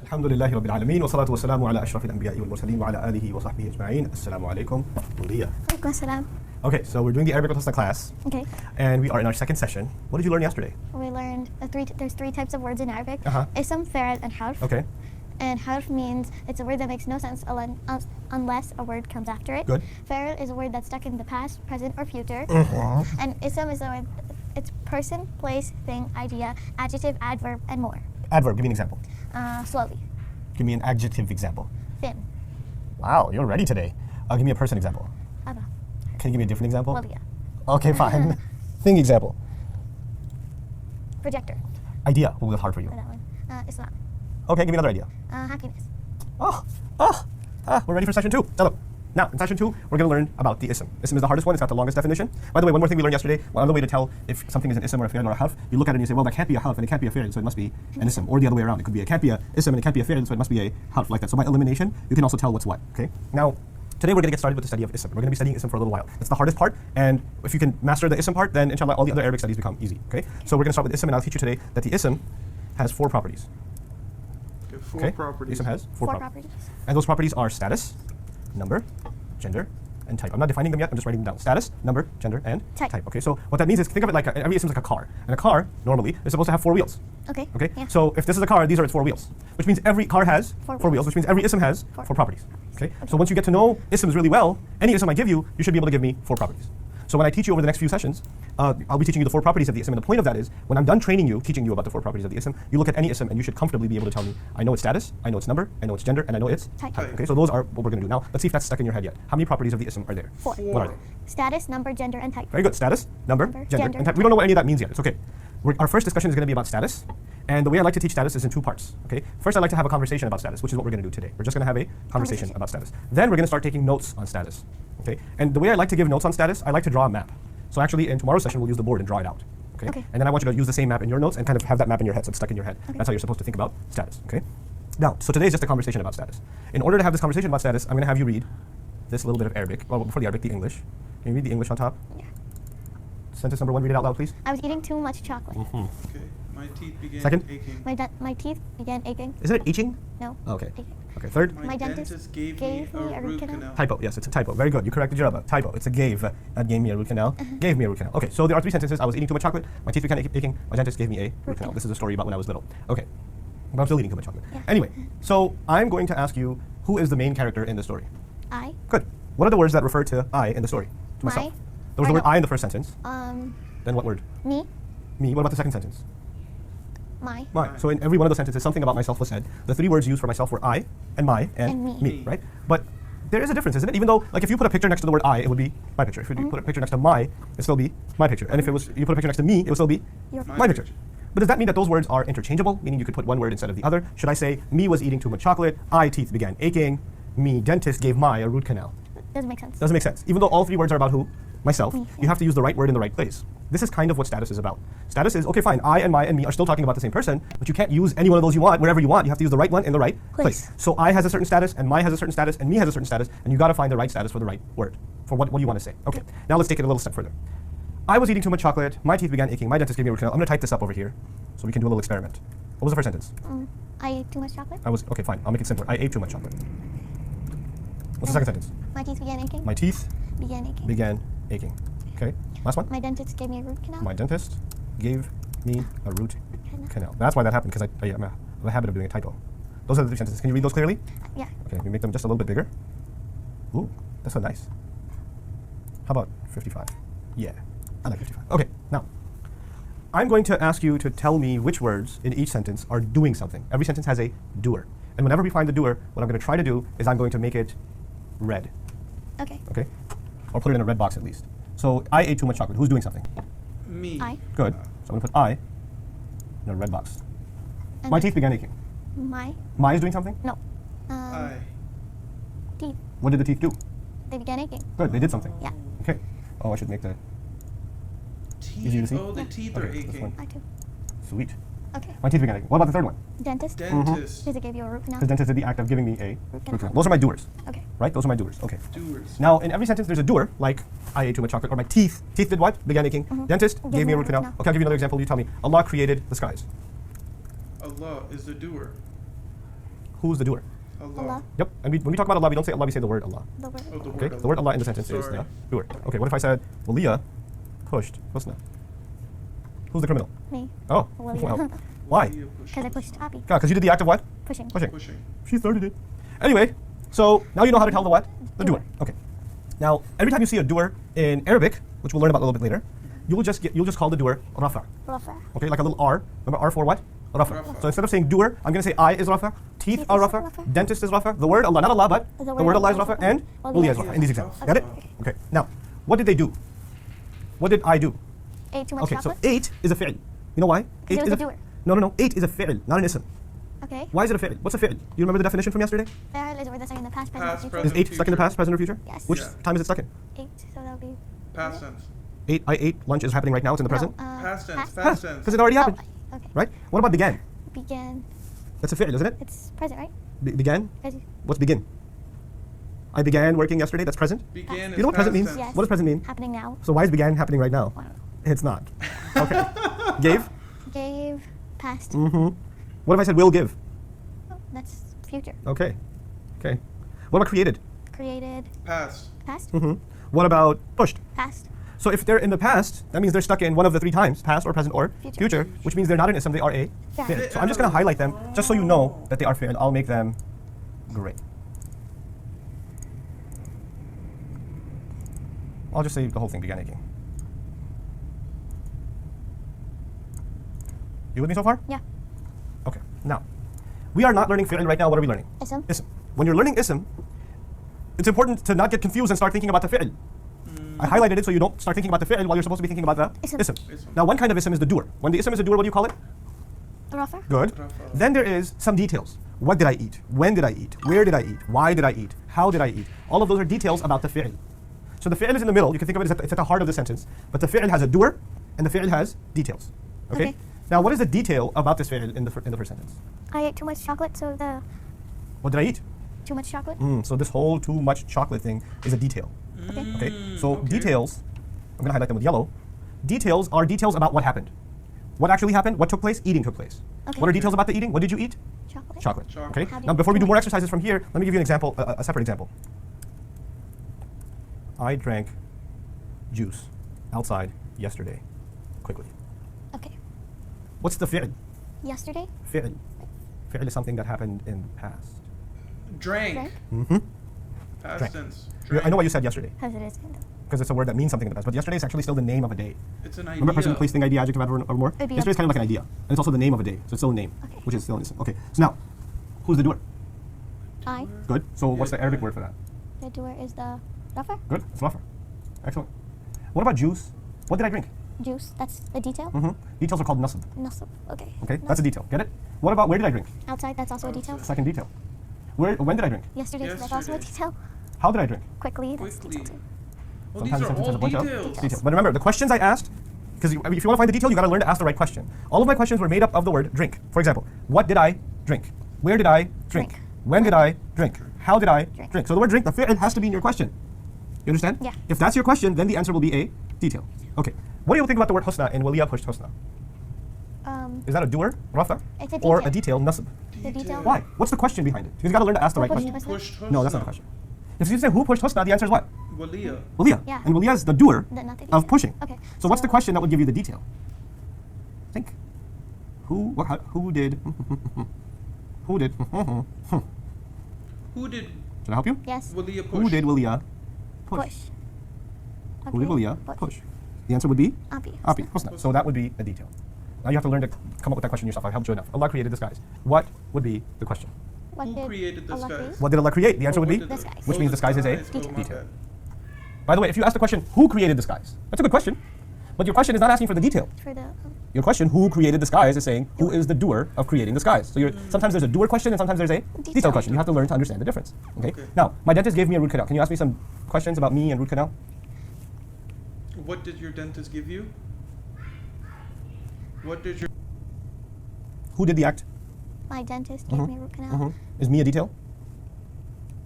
Alhamdulillahi Rabbil Alameen wa salatu wa salamu ala ashrafil anbiya'i wal mursaleen wa ala alihi wa sahbihi ajma'een. Assalamu alaikum. Alaikum assalam. Okay, so we're doing the Arabic Autosla class. Okay. And we are in our second session. What did you learn yesterday? We learned there's three types of words in Arabic. Ism, fi'l, and harf. Okay. And harf means it's a word that makes no sense unless a word comes after it. Good. Fi'l is a word that's stuck in the past, present, or future. And ism is a word, it's person, place, thing, idea, adjective, adverb, and more. Adverb, give me an example. Slowly. Give me an adjective example. Thin. Wow, you're ready today. Give me a person example. Abba. Can you give me a different example? Walia. Okay, fine. Thing example. Projector. Idea, what was hard for you? That one. Islam. Okay, give me another idea. Happiness. We're ready for session 2. Now, in session 2, we're going to learn about the ism. Ism is the hardest one. It's got the longest definition. By the way, one more thing we learned yesterday. One other way to tell if something is an ism or a fi'l or a harf, you look at it and you say, well, that can't be a harf and it can't be a fi'l, so it must be an ism. Or the other way around. It could be, it can't be a ism and it can't be a fi'l, so it must be a harf, like that. So by elimination, you can also tell what's what. Okay. Now, today we're going to get started with the study of ism. We're going to be studying ism for a little while. It's the hardest part, and if you can master the ism part, then inshallah all the other Arabic studies become easy. Okay. So we're going to start with ism, and I'll teach you today that the ism has 4 properties. Four properties. Ism has 4 properties. And those properties are status, number, gender, and type. I'm not defining them yet, I'm just writing them down. Status, number, gender, and type. Okay, so what that means is, think of it like, every ism is like a car. And a car, normally, is supposed to have 4 wheels. Okay. Okay? Yeah. So if this is a car, these are its 4 wheels. Which means every car has 4 wheels, which means every ism has 4 properties. Okay? So once you get to know isms really well, any ism I give you, you should be able to give me 4 properties. So when I teach you over the next few sessions, I'll be teaching you the 4 properties of the ism. And the point of that is, when I'm done training you, teaching you about the 4 properties of the ism, you look at any ism and you should comfortably be able to tell me, I know its status, I know its number, I know its gender, and I know its type. Okay, so those are what we're going to do. Now, let's see if that's stuck in your head yet. How many properties of the ism are there? 4. What are they? Status, number, gender, and type. Very good. Status, number, gender, and type. We don't know what any of that means yet. It's okay. Our first discussion is going to be about status. And the way I like to teach status is in 2 parts. Okay. First, I like to have a conversation about status, which is what we're going to do today. We're just going to have a conversation about status. Then we're going to start taking notes on status. Okay. And the way I like to give notes on status, I like to draw a map. So actually, in tomorrow's session, we'll use the board and draw it out. Okay. And then I want you to use the same map in your notes and kind of have that map in your head, so it's stuck in your head. That's how you're supposed to think about status. Okay. Now, so today is just a conversation about status. In order to have this conversation about status, I'm going to have you read this little bit of Arabic. Well, before the Arabic, the English. Can you read the English on top? Yeah. Sentence number 1, read it out loud, please. I was eating too much chocolate. Okay. My teeth began aching. My teeth began aching. Isn't it itching? No. Okay. Aching. Okay, third. My dentist gave me a root canal. Typo, yes, it's a typo. Very good. You corrected your typo. It's a gave. Not gave me a root canal. Gave me a root canal. Okay, so there are 3 sentences. I was eating too much chocolate. My teeth began aching. My dentist gave me a root canal. This is a story about when I was little. Okay. But I'm still eating too much chocolate. Yeah. Anyway, so I'm going to ask you, who is the main character in the story? I. Good. What are the words that refer to I in the story? To myself. There was the word I in the first sentence. Then what word? Me. Me. What about the second sentence? My. So in every one of those sentences, something about myself was said. The 3 words used for myself were I, and my, and me, right? But there is a difference, isn't it? Even though, like, if you put a picture next to the word I, it would be my picture. If you put a picture next to my, it'd still be my picture. And if you put a picture next to me, it would still be my picture. But does that mean that those words are interchangeable, meaning you could put one word instead of the other? Should I say, me was eating too much chocolate, I teeth began aching, me dentist gave my a root canal? Doesn't make sense. Doesn't make sense. Even though all 3 words are about who? Myself. You have to use the right word in the right place. This is kind of what status is about. Status is, okay, fine, I and my and me are still talking about the same person, but you can't use any one of those you want wherever you want. You have to use the right one in the right place. So I has a certain status, and my has a certain status, and me has a certain status, and you got to find the right status for the right word, for what you want to say. Okay, now let's take it a little step further. I was eating too much chocolate, my teeth began aching, my dentist gave me a root canal. I'm going to type this up over here so we can do a little experiment. What was the first sentence? I ate too much chocolate. Okay, fine, I'll make it simpler. I ate too much chocolate. What's the second sentence? My teeth began aching. My teeth began aching. Okay, last one? My dentist gave me a root canal. My dentist gave me a root canal. That's why that happened, because I have a habit of doing a typo. Those are the 3 sentences. Can you read those clearly? Yeah. Okay, we make them just a little bit bigger. Ooh, that's so nice. How about 55? Yeah, I like 55. Okay, now, I'm going to ask you to tell me which words in each sentence are doing something. Every sentence has a doer. And whenever we find the doer, what I'm going to try to do is I'm going to make it red. Okay. Okay? Or put it in a red box at least. So I ate too much chocolate. Who's doing something? Me. I. Good. So I'm going to put I in a red box. And my teeth began aching. My. My is doing something? No. I. Teeth. What did the teeth do? They began aching. Good. They did something. Yeah. Okay. Oh, I should make the teeth. easier to see. Oh, the teeth are aching. I too. Sweet. Okay. My teeth began aching. What about the third one? Dentist. Dentist. Because it gave you a root canal. The dentist did the act of giving me a root canal. Those are my doers. Okay. Right? Those are my doers. Okay. Doers. Now, in every sentence, there's a doer, like I ate too much chocolate, or my teeth did what? Began aching. Dentist gave me a root canal. Okay, I'll give you another example. You tell me. Allah created the skies. Allah is the doer. Who's the doer? Allah. Yep. And when we talk about Allah, we don't say Allah, we say the word Allah. The word. Oh, the Okay? word The word Allah in the sentence is the Sorry. doer. Okay, what if I said, Waliya pushed Husna? Who's the criminal? Me. Oh, Waliya. well. Why? You push. Because I pushed Abi. Because you did the act of what? Pushing. Pushing. Pushing. She started it. Anyway, so now you know how to tell the what? The doer. Doer. Okay. Now, every time you see a doer in Arabic, which we'll learn about a little bit later, you'll just call the doer Rafa. Rafa. Okay, like a little R. Remember R for what? Rafa. Rafa. So instead of saying doer, I'm going to say I is Rafa, teeth Teeth are is Rafa, Rafa. dentist is Rafa, the word Allah, not Allah, but The the word word Allah Allah is is Rafa, Rafa. and Waliya Waliya is is Rafa Rafa. in these examples. Okay. Got it? Okay. Now, what did they do? What did I do? Ate too much Okay, so chocolate. 8 is a fi'l. You know why? Because it was is a doer. No. 8 is a fi'l, not an ism. Okay. Why is it a fi'l? What's a fi'l? Do you remember the definition from yesterday? There is a word that's stuck in the past, present, Past, future. present. Is 8 stuck in the future. past, present, or future? Yes. Which Yeah. time is it stuck in? 8, so that would be. Past tense. 8, I ate, lunch is happening right now, it's in the present. No, Past tense. past. Past tense. Because it already happened, Oh, okay. right? What about began? Began. That's a fi'l, isn't it? It's present, right? Began? Because What's begin? I began working yesterday, that's present. Began is You know what present past means? tense. Yes. What does present mean? happening now. So why is began happening right now? I don't know. It's not. Okay. Gave? Gave. Past. Mm-hmm. What if I said will give? Oh, that's future. Okay. Okay. What about created? Created. Past. Past. Mm-hmm. What about pushed? Past. So if they're in the past, that means they're stuck in one of the 3 times, past or present or Future. future, which means they're not an ism, they are a Yeah. fi'l. So I'm just going to highlight them just so you know that they are fi'l. I'll make them gray. I'll just say the whole thing began aching. You with me so far? Yeah. Okay. Now, we are not learning fi'l right now. What are we learning? Ism. Ism. When you're learning ism, it's important to not get confused and start thinking about the fi'l. I highlighted it so you don't start thinking about the fi'l while you're supposed to be thinking about the Ism. ism. Ism. Now, one kind of ism is the doer. When the ism is a doer, what do you call it? Rafa. Good. Rafa. Then there is some details. What did I eat? When did I eat? Where did I eat? Why did I eat? How did I eat? All of those are details about the fi'l. So the fi'l is in the middle. You can think of it as it's at the heart of the sentence. But the fi'l has a doer, and the fi'l has details. Okay? Okay. Now, what is the detail about this fi'l in the first sentence? I ate too much chocolate, so the What did I eat? too much chocolate. So this whole too much chocolate thing is a detail. Okay. Okay? So okay. details, I'm going to highlight them with yellow. Details are details about what happened. What actually happened? What took place? Eating took place. Okay. What are details about the eating? What did you eat? Chocolate. Chocolate. Chocolate. Okay? How do Now, you before we do do more it? exercises from here, let me give you an example, a separate example. I drank juice outside yesterday, quickly. Okay. What's the fi'l? Yesterday. Fi'l. Fi'l is something that happened in the past. Drank. Drank. Mm-hmm. Past Drank. tense. I know why you said yesterday, Because it is. because it's a word that means something in the past. But yesterday is actually still the name of a day. It's an idea. Remember person, place, thing, idea, adjective, adverb, or more? It'd be Yesterday is a- kind of like an idea. And it's also the name of a day. So it's still a name, Okay. which is still an ism. Okay. So now, who's the doer? I. Good. So what's the Yes, Arabic I. word for that? The doer is the Rafa. Good. It's Rafa. Excellent. What about juice? What did I drink? Juice. That's the detail. Mm-hmm. Details are called Nasab. Nasab. Okay. Okay, that's a detail. Get it? What about where did I drink? Outside. That's also a detail. Second detail. When did I drink? Yesterday. That's also a Yesterday. detail. How did I drink? Quickly. That's Quickly. detail too. Well, these Sometimes are the sentence has all a bunch of details. Details. But remember, the questions I asked, because if you want to find the detail, you got to learn to ask the right question. All of my questions were made up of the word drink. For example, what did I drink? Where did I drink? Drink. When did I drink? How did I Drink. drink? So the word drink, the fi'l has to be in your question. You understand? Yeah. If that's your question, then the answer will be a detail. Okay. What do you think about the word husna in waliya pushed husna? Is that a doer, rafa, It's a or a detail. detail, nasab? The detail. Why? What's the question behind it? Because you got to learn to ask the Who right pushed question. husna? Pushed No, that's not the question. If you say who pushed husna, the answer is what? Waliya. Waliya. Yeah. And waliya is the doer Not the of detail. pushing. Okay. So what's the question that would give you the detail? Think. Who did? Who did? Who did Should I help you? Yes. Waliya push? Who did waliya push? Push. Who did waliya push? The answer would be Abi. Abi. Husna. So that would be a detail. Now you have to learn to come up with that question yourself. I helped you enough. Allah created the skies. What would be the question? What Who did created the Allah skies? create? What did Allah create? The answer would be The skies. which means the skies is a Oh, my detail. bad. By the way, if you ask the question, who created the skies? That's a good question. But your question is not asking for the detail. For the Your question, who created the skies, is saying, who is the doer of creating the skies? So sometimes there's a doer question and sometimes there's a detail question. You have to learn to understand the difference. Okay? Okay. Now, my dentist gave me a root canal. Can you ask me some questions about me and root canal? What did your dentist give you? What did your Who did the act? my dentist gave me a root canal. Is me a detail?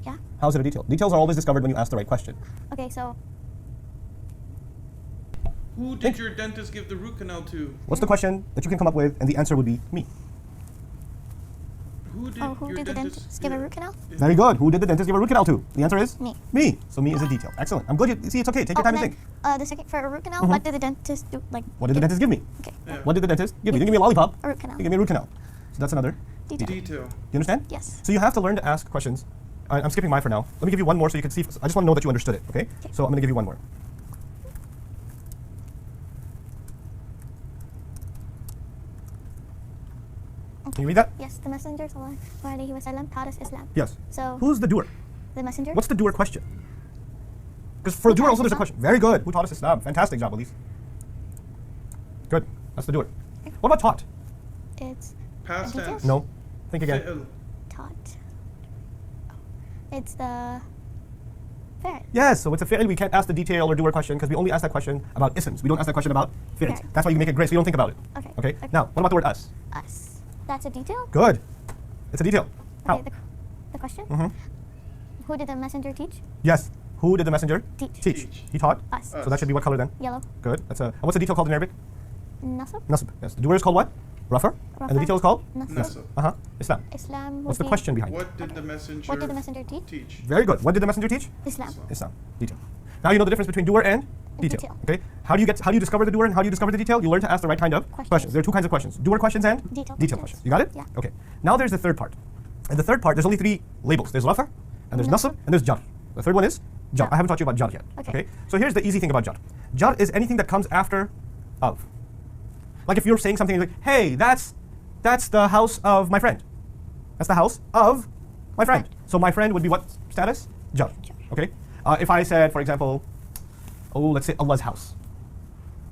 Yeah. How's it a detail? Details are always discovered when you ask the right question. Okay. So Who did your dentist give the root canal to? What's the question that you can come up with, and the answer would be me? Who did Oh, who your did the dentist give a root canal? Very good. Who did the dentist give a root canal to? The answer is? Me. Me. So me is a detail. Excellent. I'm good. See, it's okay. Take your time and and then, think. the second for a root canal, what did the dentist do? Like, What did the dentist give me? Okay. Yeah. What did the dentist give me? He didn't give me a lollipop. A root canal. He gave me a root canal. So that's another Detail. Detail. You understand? Yes. So you have to learn to ask questions. I'm skipping mine for now. Let me give you one more so you can see. I just want to know that you understood it, okay? Okay. So I'm going to give you one more. Can you read that? Yes, the Messenger sallallahu alaihi wasallam taught us Islam. Yes. So Who's the doer? the Messenger. What's the doer question? Because for the doer taught also us there's a Islam? question. Very good. Who taught us Islam? Fantastic job, Elise. Good. That's the doer. What about taught? It's Past Detail? tense. No. Think again. Fi'l. taught. It's the parent. Yes, so it's a fi'l. We can't ask the detail or doer question because we only ask that question about isms. We don't ask that question about fi'ls. Okay. That's why you make it gray so you don't think about it. Okay. Okay? Now, what about the word us? Us. That's a detail. Good. It's a detail. How? Okay, the question. Mm-hmm. Who did the messenger teach? Yes. Who did the messenger Teach. Teach. He taught. Us. So that should be what color then? Yellow. Good. That's a. What's the detail called in Arabic? Nasab. Nasab. Yes. The doer is called what? Rafa. And the Rafa. detail is called? Nasab. Nasab. Uh-huh. Islam. Islam. What's the would be question behind it? What did the messenger What did the messenger teach? teach? Very good. What did the messenger teach? Islam. Islam. Detail. Now you know the difference between doer and detail. Detail. Okay. How do you discover the doer and how do you discover the detail? You learn to ask the right kind of Questions. There are two kinds of questions: doer questions and Detail questions. questions. You got it? Yeah. Okay. Now there's the third part. And the third part, there's only three labels. There's rafa, and there's nasab, and there's jar. The third one is jar. Jar. I haven't taught you about jar yet. Okay. So here's the easy thing about jar. Jar is anything that comes after of. Like if you're saying something like, "Hey, that's the house of my friend." That's the house of my friend. Friend. So my friend would be what status? Jar. Jar. Okay. If I said, for example, let's say Allah's house.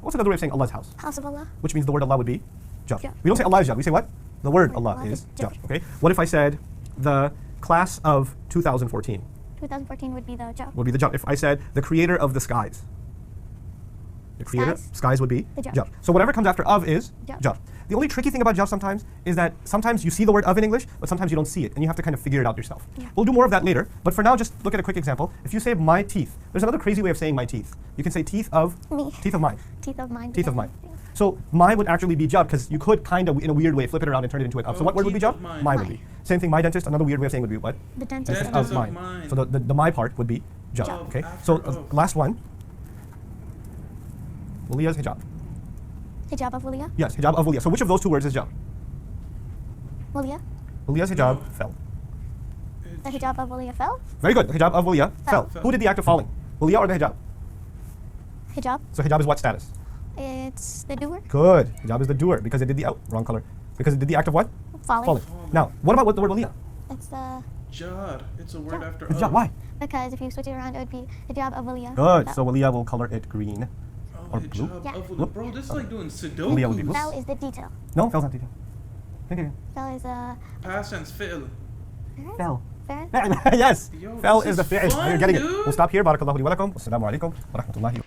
What's another way of saying Allah's house? House of Allah. Which means the word Allah would be jar. Jar. We don't say Allah is jar. We say what? The word Allah Allah is is jar. jar. Okay. What if I said the class of 2014 2014 would be the jar. would be the jar? If I said the creator of the skies, the creator Skies? would be The jar. jar. So whatever comes after of is Jar. jar. The only tricky thing about jar sometimes is that sometimes you see the word of in English, but sometimes you don't see it, and you have to kind of figure it out yourself. Yeah. We'll do more of that later, but for now, just look at a quick example. If you say my teeth, there's another crazy way of saying my teeth. You can say teeth of Me. teeth of mine. Teeth of mine. Teeth of mine. So my would actually be jar because you could kind of in a weird way flip it around and turn it into an of. So Oh, what word would be teeth jar? of mine. My would be. Same thing. My dentist. Another weird way of saying would be what? The dentist. Dentist Of of mine. mine. So the my part would be jar. Jar. Okay. After So of. last one. Waliya's hijab. Hijab of Waliya. Yes, hijab of Waliya. So which of those two words is jar? Waliya. Waliya's hijab No. fell. The hijab of Waliya fell. Very good. The hijab of Waliya fell. Fell. Who did the act of falling? Waliya or the hijab? Hijab. So hijab is what status? It's the doer. Good. Hijab is the doer because it did the wrong color. Because it did the act of what? Falling. Falling. Now, what about the word Waliya? It's the Jar. It's a word Jar. after Hijab. of. Why? because if you switch it around, it would be hijab of Waliya. Good. Fell. So Waliya will color it green. Oh, Or blue? hijab Yeah. of Whoop. Bro, this is like doing Waliya would be blue. Sudoku. Fell is the detail. No, fell's not detail. Think again. Fell is a Past tense fi'l. Fell. parent. Yes. Yo, Fell this is the is fi'l. fun, You're getting it. dude. We'll stop here. Barakallahu li wa lakum. Wassalamu alaikum wa rahmatullahi.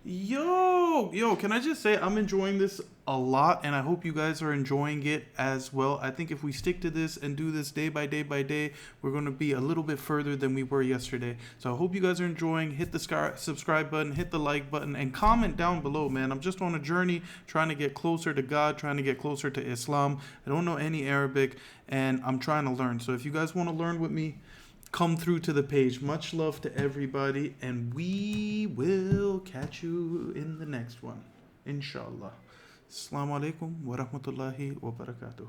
Yo, can I just say I'm enjoying this a lot, and I hope you guys are enjoying it as well. I think if we stick to this and do this day by day by day, we're going to be a little bit further than we were yesterday. So I hope you guys are enjoying. Hit the subscribe button, hit the like button, and comment down below, man. I'm just on a journey trying to get closer to God, trying to get closer to Islam. I don't know any Arabic, and I'm trying to learn. So if you guys want to learn with me, come through to the page. Much love to everybody, and we will catch you in the next one, inshallah. Assalamu alaikum wa rahmatullahi wa barakatuh.